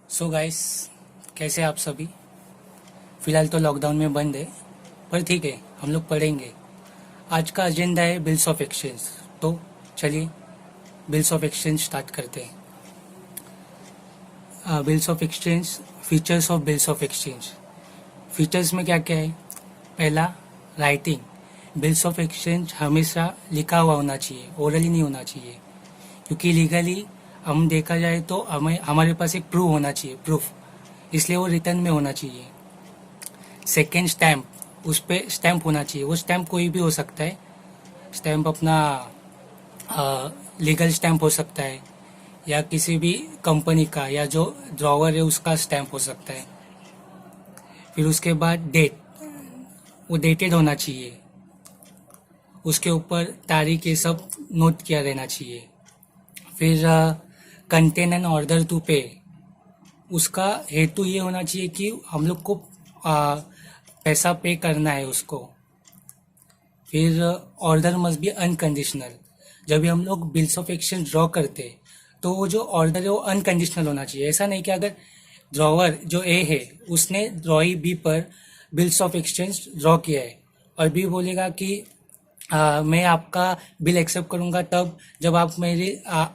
So guys, कैसे आप सभी। फ़िलहाल तो लॉकडाउन में बंद है, पर ठीक है, हम लोग पढ़ेंगे। आज का एजेंडा है बिल्स ऑफ एक्सचेंज। तो चलिए बिल्स ऑफ एक्सचेंज स्टार्ट करते हैं। Bills of exchange, features of bills of exchange. Features में क्या क्या है? पहला, राइटिंग। बिल्स ऑफ एक्सचेंज हमेशा लिखा हुआ होना चाहिए, ओरली नहीं होना चाहिए, क्योंकि लीगली हम देखा जाए तो हमें हमारे पास एक प्रूफ होना चाहिए, प्रूफ, इसलिए वो रिटर्न में होना चाहिए। Second, stamp. उस पर स्टैम्प होना चाहिए, वो स्टैम्प कोई भी हो सकता है। स्टैम्प अपना लीगल स्टैम्प हो सकता है, या किसी भी कंपनी का, या जो ड्रॉवर है उसका स्टैम्प हो सकता है। फिर उसके बाद डेट, वो डेटेड होना चाहिए, उसके ऊपर तारीख ये सब नोट किया रहना चाहिए। फिर कंटेन एंड ऑर्डर टू पे, उसका हेतु ये होना चाहिए कि हम लोग को पैसा पे करना है उसको। फिर ऑर्डर मस्ट बी अनकंडीशनल। जब भी हम लोग बिल्स ऑफ एक्सचेंज ड्रॉ करते हैं तो वो जो ऑर्डर है वो अनकंडीशनल होना चाहिए। ऐसा नहीं कि अगर ड्रॉवर जो ए है उसने ड्रॉई बी पर बिल्स ऑफ एक्सचेंज ड्रॉ किया है, और बी बोलेगा कि मैं आपका बिल एक्सेप्ट करूंगा तब जब आप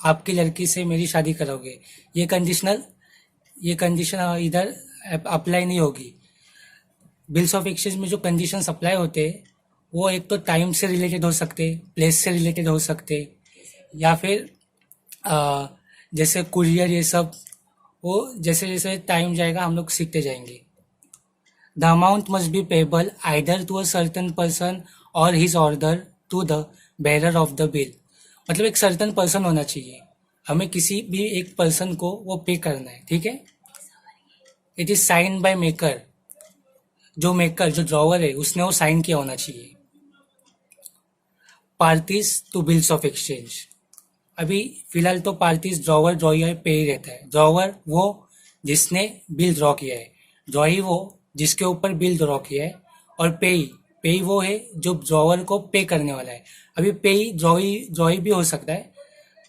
आपकी लड़की से मेरी शादी करोगे। ये कंडीशनल ये कंडीशन इधर अप्लाई नहीं होगी। बिल्स ऑफ एक्सचेंज में जो कंडीशन अप्लाई होते हैं वो एक तो टाइम से रिलेटेड हो सकते, प्लेस से रिलेटेड हो सकते, या फिर आ, जैसे कुरियर ये सब, वो जैसे जैसे टाइम जाएगा हम लोग सीखते जाएंगे। The amount must be payable either to a certain person और his order to the bearer of the bill. मतलब एक सर्टन पर्सन होना चाहिए, हमें किसी भी एक पर्सन को वो पे करना है, ठीक है। It is sign by maker, जो मेकर जो ड्रॉवर है उसने वो साइन किया होना चाहिए। Parties to bills of exchange, अभी फिलहाल तो पार्टीज ड्रॉवर ड्रॉई और पे ही रहता है। ड्रॉवर वो जिसने बिल ड्रॉ किया है, ड्रॉई वो जिसके ऊपर बिल ड्रॉ किया है, और पेई वो है जो ड्रॉवर को पे करने वाला है। अभी पेई ड्रॉई ड्रॉई भी हो सकता है,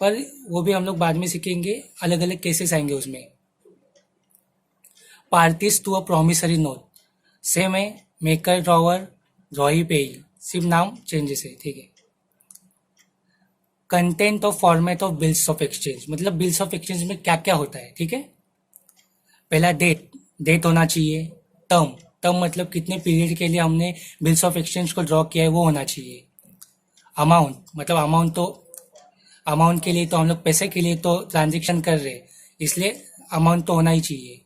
पर वो भी हम लोग बाद में सीखेंगे, अलग अलग केसेस आएंगे उसमें। Parties to a promissory note, same है, मेकर ड्रॉवर, ड्रॉई पेई, सिर्फ नाम चेंजेस है, ठीक है। कंटेंट और format of bills of exchange, मतलब बिल्स ऑफ एक्सचेंज में क्या क्या होता है, ठीक है। पहला, डेट, डेट होना चाहिए। टर्म, टर्म मतलब कितने पीरियड के लिए हमने बिल्स ऑफ एक्सचेंज को ड्रॉ किया है वो होना चाहिए। अमाउंट, मतलब अमाउंट के लिए तो हम लोग पैसे के लिए तो ट्रांजेक्शन कर रहे हैं, इसलिए अमाउंट तो होना ही चाहिए।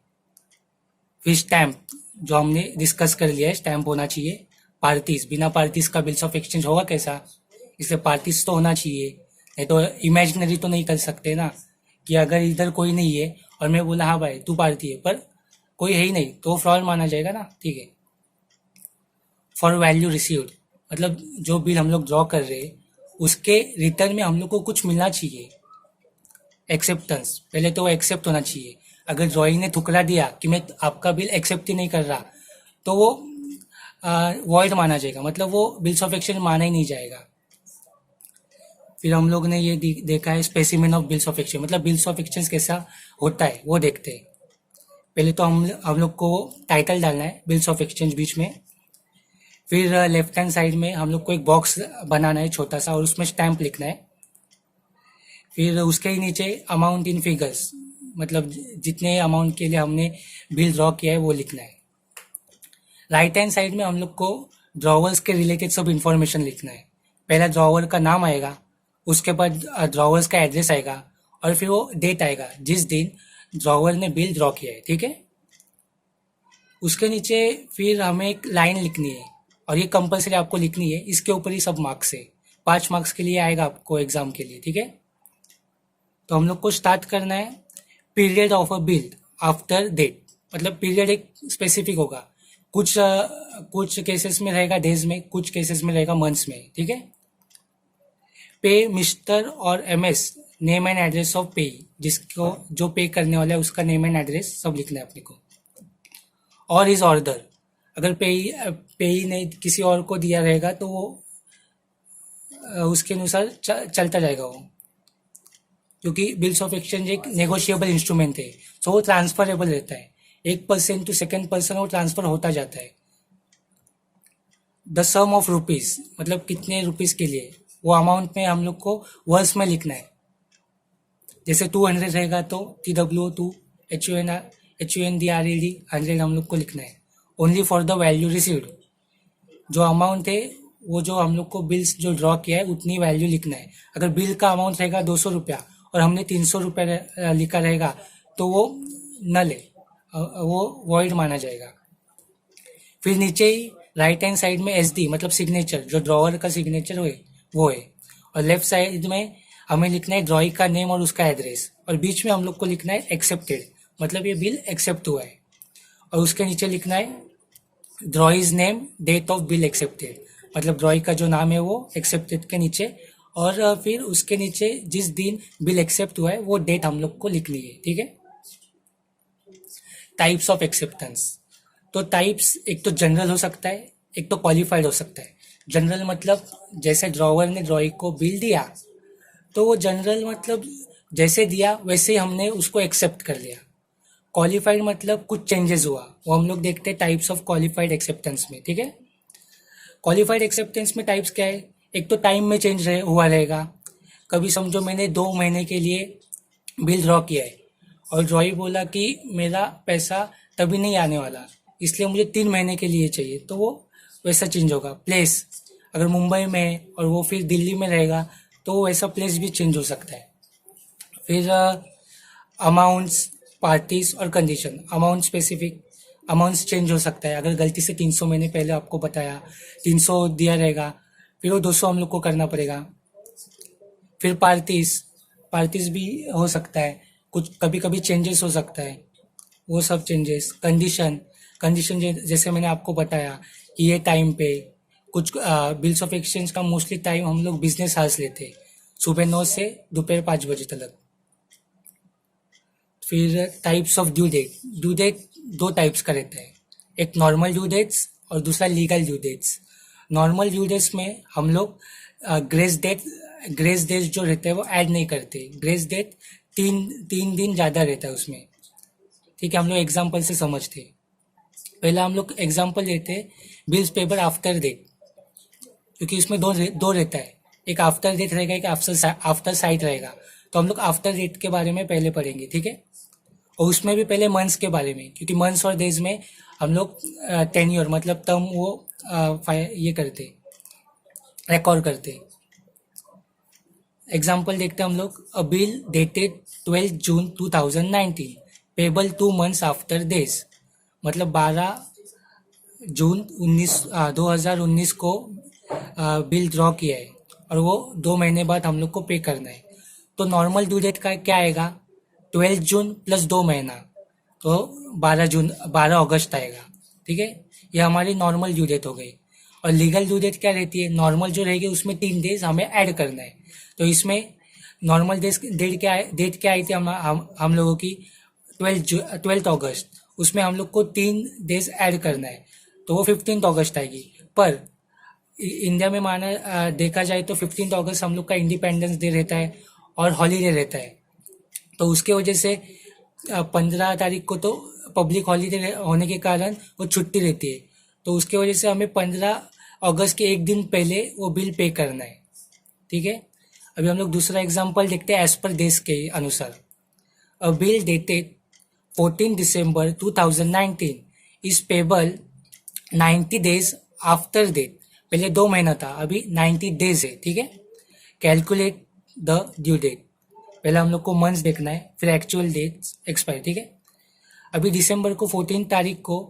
फिर स्टैम्प, जो हमने डिस्कस कर लिया है, स्टैम्प होना चाहिए। पार्टीज, बिना पार्टीज का बिल्स ऑफ एक्सचेंज होगा कैसा, इसलिए पार्टीज तो होना चाहिए। नहीं तो इमेजिनरी तो नहीं कर सकते ना, कि अगर इधर कोई नहीं है और मैं बोला हाँ भाई तू पार्टी है, पर कोई है ही नहीं, तो फ्रॉड माना जाएगा ना, ठीक है। फॉर वैल्यू रिसीव्ड, मतलब जो बिल हम लोग ड्रॉ कर रहे हैं उसके रिटर्न में हम लोग को कुछ मिलना चाहिए। एक्सेप्टेंस, पहले तो वो एक्सेप्ट होना चाहिए। अगर ड्रॉइंग ने ठुकरा दिया कि मैं आपका बिल एक्सेप्ट ही नहीं कर रहा, तो वो वॉइड माना जाएगा, मतलब वो बिल्स ऑफ एक्सचेंज माना ही नहीं जाएगा। फिर हम लोग ने ये देखा है specimen of bills of exchange, मतलब बिल्स ऑफ एक्सचेंज कैसा होता है वो देखते हैं। पहले तो हम लोग को टाइटल डालना है बिल्स ऑफ एक्सचेंज बीच में। फिर लेफ्ट हैंड साइड में हम लोग को एक बॉक्स बनाना है छोटा सा, और उसमें स्टैम्प लिखना है। फिर उसके ही नीचे अमाउंट इन फिगर्स, मतलब जितने अमाउंट के लिए हमने बिल ड्रॉ किया है वो लिखना है। राइट हैंड साइड में हम लोग को ड्रॉवर्स के रिलेटेड सब इंफॉर्मेशन लिखना है। पहला ड्रॉवर का नाम आएगा, उसके बाद ड्रॉवर्स का एड्रेस आएगा, और फिर वो डेट आएगा जिस दिन ड्रॉवर ने बिल ड्रॉ किया है, ठीक है। उसके नीचे फिर हमें एक लाइन लिखनी है, और ये कंपलसरी आपको लिखनी है, इसके ऊपर ही सब मार्क्स है। 5 मार्क्स के लिए आएगा आपको एग्जाम के लिए, ठीक है। तो हम लोग को स्टार्ट करना है period of a bill after date, मतलब पीरियड एक स्पेसिफिक होगा। कुछ केसेस में रहेगा डेज में, कुछ केसेस में रहेगा मंथ्स में, ठीक है। पे मिस्टर और MS, name and address of पे, जिसको जो पे करने वाला है उसका नेम एंड एड्रेस सब लिखना है अपने को। और इज ऑर्डर, अगर पेई ने किसी और को दिया रहेगा तो वो उसके अनुसार चलता जाएगा वो। क्योंकि बिल्स ऑफ एक्सचेंज एक नेगोशिएबल इंस्ट्रूमेंट है, तो वो ट्रांसफरेबल रहता है, एक पर्सन टू सेकेंड पर्सन वो ट्रांसफर होता जाता है। द सम ऑफ रुपीज मतलब कितने रुपीज के लिए, वो अमाउंट में हम लोग को वर्ड्स में लिखना है। जैसे 200 रहेगा तो TW2 HUNDRED 100 हम लोग को लिखना है। Only for the value received, जो अमाउंट है वो जो हम लोग को बिल्स जो ड्रॉ किया है उतनी वैल्यू लिखना है। अगर बिल का अमाउंट रहेगा 200 रुपया और हमने 300 रुपया लिखा रहेगा तो वो नल है, वो वॉइड माना जाएगा। फिर नीचे ही राइट हैंड साइड में SD मतलब सिग्नेचर, जो ड्रॉवर का सिग्नेचर है वो है, और लेफ्ट साइड में हमें लिखना है ड्रॉई का नेम और उसका एड्रेस, और बीच में हम लोग को लिखना है एक्सेप्टेड मतलब ये बिल एक्सेप्ट हुआ है, और उसके नीचे लिखना है drawee's name date of bill accepted मतलब ड्रॉई का जो नाम है वो एक्सेप्टेड के नीचे, और फिर उसके नीचे जिस दिन बिल एक्सेप्ट हुआ है वो डेट हम लोग को लिखनी है। ठीक है। टाइप्स ऑफ एक्सेप्टेंस, तो टाइप्स एक तो जनरल हो सकता है, एक तो क्वालिफाइड हो सकता है। जनरल मतलब जैसे ड्रॉवर ने ड्रॉई को बिल दिया तो वो जनरल मतलब जैसे दिया वैसे ही हमने उसको एक्सेप्ट कर लिया। क्वालिफाइड मतलब कुछ चेंजेस हुआ, वो हम लोग देखते हैं टाइप्स ऑफ क्वालिफाइड एक्सेप्टेंस में। ठीक है। क्वालिफाइड एक्सेप्टेंस में टाइप्स क्या है, एक तो टाइम में चेंज हुआ रहेगा। कभी समझो मैंने 2 महीने के लिए बिल ड्रॉ किया है और ड्रॉई बोला कि मेरा पैसा तभी नहीं आने वाला, इसलिए मुझे 3 महीने के लिए चाहिए, तो वो वैसा चेंज होगा। प्लेस, अगर मुंबई में है और वो फिर दिल्ली में रहेगा तो वो वैसा प्लेस भी चेंज हो सकता है। फिर अमाउंट्स, पार्टीज और condition. Amount specific, amounts change हो सकता है। अगर गलती से 300 मैंने पहले आपको बताया 300 दिया रहेगा, फिर वो 200 हम लोग को करना पड़ेगा। फिर पार्टीज, पार्टीज भी हो सकता है, कुछ कभी कभी चेंजेस हो सकता है, वो सब चेंजेस। कंडीशन, कंडीशन जैसे मैंने आपको बताया कि ये टाइम पे कुछ बिल्स ऑफ एक्सचेंज का मोस्टली टाइम हम लोग बिजनेस आवर्स लेते हैं, सुबह 9 से दोपहर 5 बजे तक। फिर types of due date, due date 2 types का रहता है, एक नॉर्मल ड्यू डेट्स और दूसरा legal due dates. Normal due dates में हम लोग ग्रेस डेट जो रहते हैं वो ऐड नहीं करते। ग्रेस डेट 3 दिन ज़्यादा रहता है उसमें। ठीक है, हम लोग एग्जाम्पल से समझते हैं। पहले हम लोग एग्जाम्पल लेते हैं बिल्स पेपर आफ्टर डेट, क्योंकि उसमें दो रहता है, एक आफ्टर डेट रहेगा, एक आफ्टर साइट रहेगा। तो हम लोग आफ्टर डेट के बारे में पहले पढ़ेंगे। ठीक है। और उसमें भी पहले मंथ्स के बारे में, क्योंकि मंथ्स और डेज में हम लोग टेन्योर मतलब टर्म वो ये करते, रिकॉर्ड करते। एग्जाम्पल देखते हैं हम लोग। अ बिल डेटेड 12 जून 2019 पेबल 2 months आफ्टर डेज, मतलब 12 जून 2019 को बिल ड्रॉ किया है और वो 2 महीने बाद हम लोग को पे करना है। तो नॉर्मल ड्यू डेट का क्या आएगा, 12 जून प्लस 2 महीना, तो 12 अगस्त आएगा। ठीक है, ये हमारी नॉर्मल ड्यू डेट हो गई। और लीगल ड्यू डेट क्या रहती है, नॉर्मल जो रहेगी उसमें 3 डेज हमें ऐड करना है। तो इसमें नॉर्मल डेट क्या आई थी हम लोगों की 12 अगस्त, उसमें हम लोग को 3 डेज ऐड करना है, तो वो 15 अगस्त आएगी। पर इंडिया में देखा जाए तो 15 अगस्त हम लोग का इंडिपेंडेंस डे रहता है और हॉलीडे रहता है, तो उसके वजह से 15 तारीख को तो पब्लिक हॉलीडे होने के कारण वो छुट्टी रहती है, तो उसके वजह से हमें 15 अगस्त के एक दिन पहले वो बिल पे करना है। ठीक है, अभी हम लोग दूसरा एग्जांपल देखते हैं एज पर देश के अनुसार। A bill dated 14 December 2019 is payable 90 days after date. पहले 2 महीना था, अभी 90 डेज है। ठीक है, कैलकुलेट द ड्यू डेट, पहले हम लोग को मंथ्स देखना है, फिर एक्चुअल डेट एक्सपायर। ठीक है, अभी दिसंबर को 14 तारीख को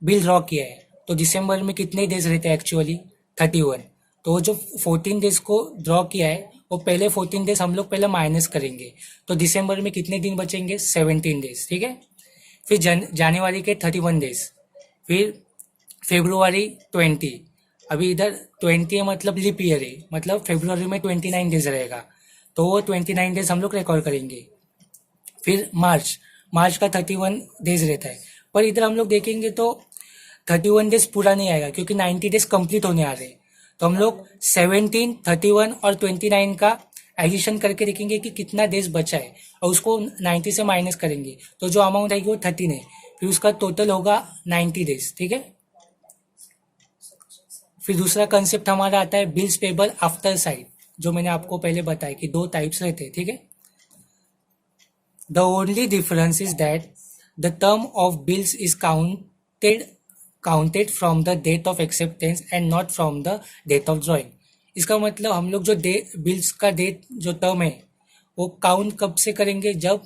बिल ड्रॉ किया है, तो दिसंबर में कितने डेज रहते हैं एक्चुअली 31, तो वो जो 14 डेज को ड्रॉ किया है वो पहले 14 डेज हम लोग पहले माइनस करेंगे, तो दिसंबर में कितने दिन बचेंगे 17 डेज। ठीक है, फिर जनवरी के 31 डेज, फिर फेब्रुआरी 20, अभी इधर 20 है मतलब लीप ईयर है, मतलब फेब्रुआरी में 29 डेज रहेगा, तो वो 29 डेज हम लोग रिकॉर्ड करेंगे। फिर मार्च का 31 डेज रहता है, पर इधर हम लोग देखेंगे तो 31 डेज पूरा नहीं आएगा, क्योंकि 90 डेज कंप्लीट होने आ रहे हैं, तो हम लोग 17, 31 और 29 का एडिशन करके देखेंगे कि कितना डेज बचा है और उसको 90 से माइनस करेंगे तो जो अमाउंट आएगी वो 13 है, फिर उसका टोटल होगा 90 डेज, ठीक है। फिर दूसरा कंसेप्ट हमारा आता है बिल्स पेबल आफ्टर साइट, जो मैंने आपको पहले बताया कि दो टाइप्स रहते हैं, ठीक है। The only difference is that the term of bills is counted from the date of acceptance and not from the date of drawing. इसका मतलब हम लोग जो बिल्स का डेट जो टर्म है वो काउंट कब से करेंगे, जब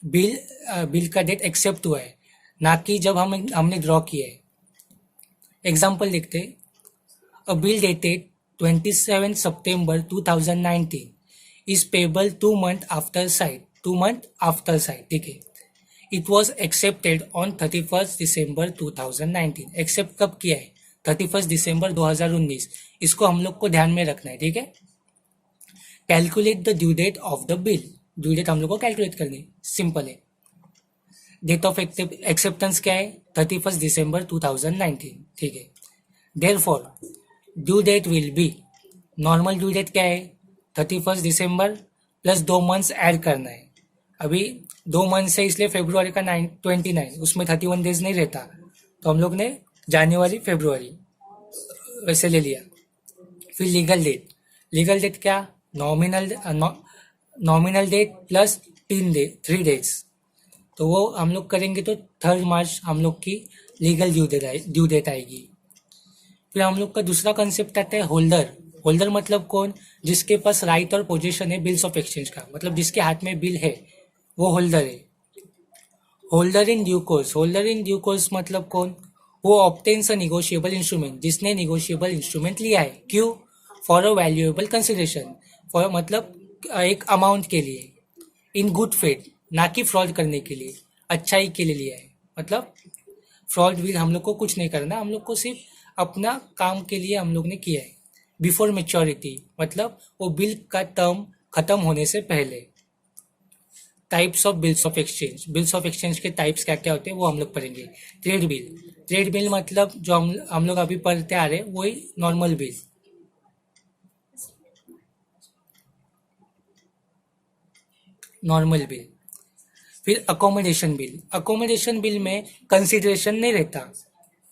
बिल का डेट एक्सेप्ट हुआ है, ना कि जब हमने ड्रॉ किया है। एग्जाम्पल देखते हैं। A bill dated 27 September 2019 is payable 2 months after sight. 2 months after sight, ठीक है। It was accepted on 31st December 2019. Accept कब किया है? 31st December 2019। इसको हम लोग को ध्यान में रखना है, ठीक है। Calculate the due date of the bill. Due date हम लोग को कैलकुलेट करनी है, सिंपल है। डेट ऑफ एक्सेप्टेंस क्या है? 31st December 2019, ठीक है। Therefore, due date will be, normal due date क्या है? 31st दिसंबर प्लस 2 मंथ्स ऐड करना है। अभी 2 मंथ्स है इसलिए फेब्रुआरी का 29, उसमें 31 डेज नहीं रहता, तो हम लोग ने जनवरी फेब्रुआरी वैसे ले लिया। फिर लीगल डेट क्या? नॉमिनल डेट प्लस 3 डेज, तो वो हम लोग करेंगे तो 3 मार्च हम लोग की लीगल ड्यू डेट आएगी। फिर हम लोग का दूसरा कंसेप्ट आता है होल्डर मतलब कौन? जिसके पास राइट और पोजीशन है बिल्स ऑफ एक्सचेंज का, मतलब जिसके हाथ में बिल है वो होल्डर है। होल्डर इन ड्यू कोर्स मतलब कौन? वो ऑब्टेन्स अ निगोशिएबल इंस्ट्रूमेंट, जिसने निगोशिएबल इंस्ट्रूमेंट लिया है। क्यों? For a valuable consideration, for मतलब एक अमाउंट के लिए, इन गुड फेथ, ना कि फ्रॉड करने के लिए, अच्छाई के लिए लिया है। मतलब फ्रॉड विल हम लोग को कुछ नहीं करना, हम लोग को सिर्फ अपना काम के लिए हम लोग ने किया है। बिफोर मेच्योरिटी मतलब वो बिल का टर्म खत्म होने से पहले। Types of bills of exchange के टाइप्स क्या क्या होते हैं वो हम लोग पढ़ेंगे। ट्रेड बिल मतलब जो हम लोग अभी पढ़ते आ रहे हैं वही नॉर्मल बिल। फिर अकोमोडेशन बिल में कंसिडरेशन नहीं रहता,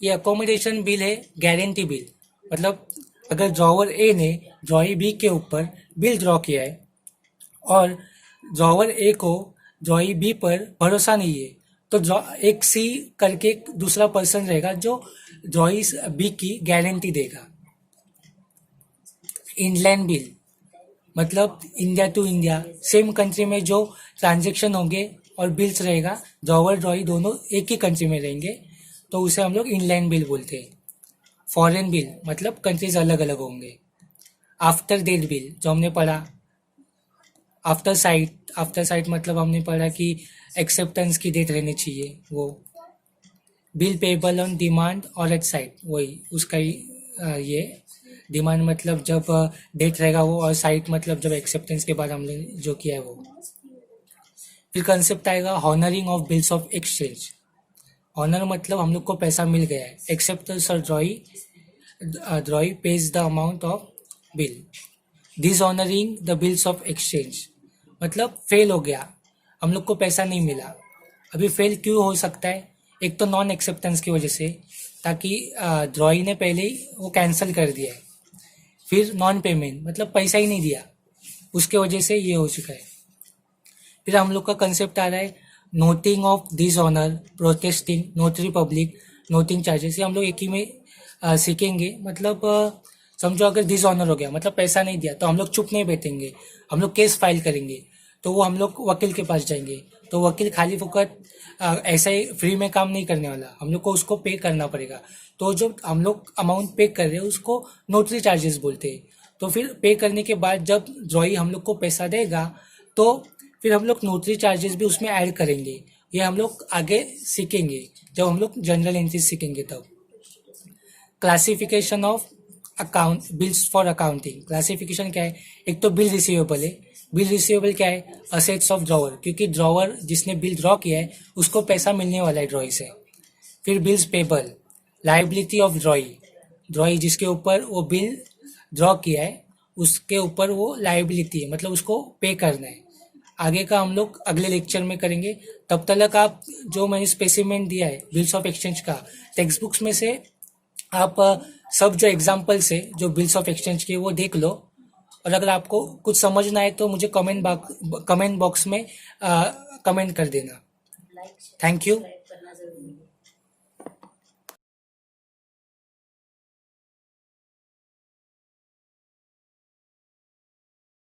ये अकोमोडेशन बिल है गारंटी बिल। मतलब अगर ड्रॉवर ए ने ड्रॉई बी के ऊपर बिल ड्रॉ किया है और ड्रॉवर ए को ड्रॉई बी पर भरोसा नहीं है, तो एक सी करके एक दूसरा पर्सन रहेगा जो ड्रॉई बी की गारंटी देगा। इनलैंड बिल मतलब India to India, same country में जो ट्रांजेक्शन होंगे और बिल्स रहेगा, ड्रॉवर ड्रॉई दोनों एक ही कंट्री में रहेंगे, तो उसे हम लोग इनलैंड बिल बोलते हैं। फॉरेन बिल मतलब कंट्रीज अलग अलग होंगे। आफ्टर डेट बिल जो हमने पढ़ा। आफ्टर साइट मतलब हमने पढ़ा कि एक्सेप्टेंस की डेट रहनी चाहिए वो। बिल पेबल ऑन डिमांड और एट साइट, वही उसका ही ये डिमांड मतलब जब डेट रहेगा वो, और साइट मतलब जब एक्सेप्टेंस के बाद हमने जो किया है वो। फिर कंसेप्ट आएगा honouring of bills of exchange. Honour मतलब हम लोग को पैसा मिल गया है। एक्सेप्टेंस और drawee pays the amount of bill. Dishonouring the bills of exchange मतलब फेल हो गया, हम लोग को पैसा नहीं मिला। अभी फेल क्यों हो सकता है? एक तो नॉन एक्सेप्टेंस की वजह से, ताकि ड्रॉई ने पहले ही वो कैंसिल कर दिया है। फिर नॉन पेमेंट मतलब पैसा ही नहीं दिया, उसके वजह से ये हो चुका है। फिर हम लोग का कंसेप्ट आ रहा है noting of dishonour, protesting, notary public, noting charges. ये हम लोग एक ही में सीखेंगे। मतलब समझो अगर डिसऑनर हो गया मतलब पैसा नहीं दिया, तो हम लोग चुप नहीं बैठेंगे, हम लोग केस फाइल करेंगे। तो वो हम लोग वकील के पास जाएंगे, तो वकील खाली फुकट ऐसा ही फ्री में काम नहीं करने वाला, हम लोग को उसको पे करना पड़ेगा। तो जो हम लोग अमाउंट पे कर रहे हैं उसको नोटरी चार्जेस बोलते हैं। तो फिर पे करने के बाद जब ड्रॉई हम लोग को पैसा देगा, तो फिर हम लोग नोटरी चार्जेस भी उसमें ऐड करेंगे। ये हम लोग आगे सीखेंगे जब हम लोग जनरल एंट्रीज सीखेंगे तब। Classification of account bills for accounting. Classification क्या है? एक तो बिल रिसीवेबल है। बिल रिसीवेबल क्या है? असेट्स ऑफ ड्रॉवर, क्योंकि ड्रॉवर जिसने बिल ड्रॉ किया है उसको पैसा मिलने वाला है ड्रॉई से। फिर बिल्स पेबल, लाइबिलिटी ऑफ ड्रॉई जिसके ऊपर वो बिल ड्रॉ किया है उसके ऊपर वो लायबिलिटी है, मतलब उसको पे करना है। आगे का हम लोग अगले लेक्चर में करेंगे। तब तक आप जो मैंने स्पेसिमेंट दिया है बिल्स ऑफ एक्सचेंज का, टेक्स्ट बुक्स में से आप सब जो एग्जाम्पल्स है जो बिल्स ऑफ एक्सचेंज के वो देख लो। और अगर आपको कुछ समझ ना आए तो मुझे कमेंट बॉक्स में कमेंट कर देना। Thank you.